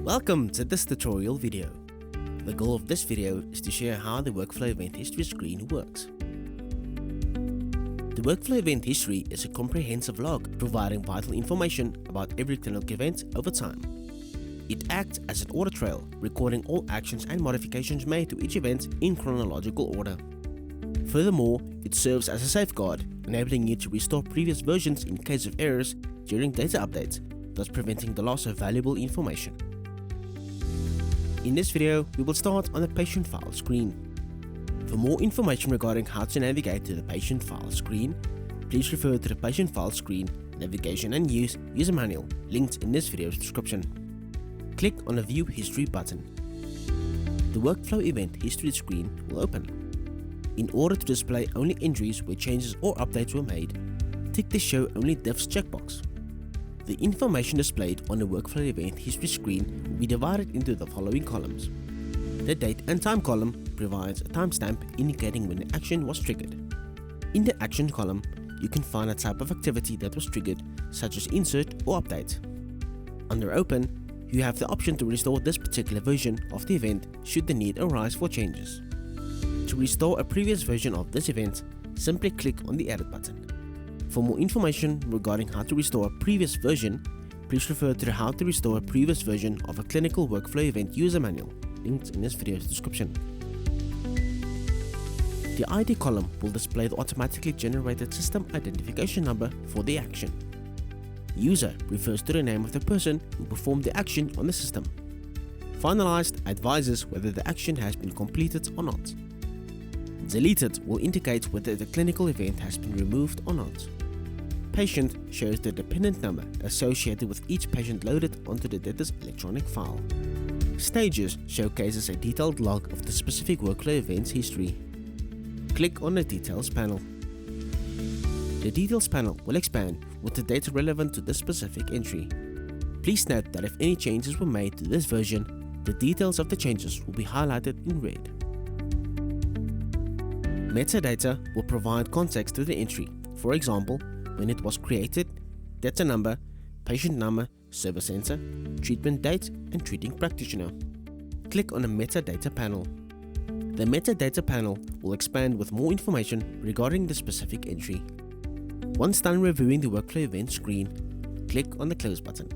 Welcome to this tutorial video. The goal of this video is to share how the workflow event history screen works. The workflow event history is a comprehensive log providing vital information about every clinical event over time. It acts as an audit trail, recording all actions and modifications made to each event in chronological order. Furthermore, it serves as a safeguard, enabling you to restore previous versions in case of errors during data updates, thus preventing the loss of valuable information. In this video, we will start on the patient file screen. For more information regarding how to navigate to the patient file screen, please refer to the patient file screen navigation and use user manual linked in this video's description. Click on the View History button. The workflow event history screen will open. In order to display only entries where changes or updates were made, tick the Show Only Diffs checkbox. The information displayed on the workflow event history screen will be divided into the following columns. The Date and Time column provides a timestamp indicating when the action was triggered. In the Action column, you can find a type of activity that was triggered, such as Insert or Update. Under Open, you have the option to restore this particular version of the event should the need arise for changes. To restore a previous version of this event, simply click on the Edit button. For more information regarding how to restore a previous version, please refer to the How to Restore a Previous Version of a Clinical Workflow Event user manual, linked in this video's description. The ID column will display the automatically generated system identification number for the action. User refers to the name of the person who performed the action on the system. Finalized advises whether the action has been completed or not. Deleted will indicate whether the clinical event has been removed or not. Patient shows the dependent number associated with each patient loaded onto the data's electronic file. Stages showcases a detailed log of the specific workflow event's history. Click on the Details panel. The Details panel will expand with the data relevant to this specific entry. Please note that if any changes were made to this version, the details of the changes will be highlighted in red. Metadata will provide context to the entry, for example, when it was created, data number, patient number, service center, treatment date, and treating practitioner. Click on the Metadata panel. The Metadata panel will expand with more information regarding the specific entry. Once done reviewing the workflow event screen, click on the Close button.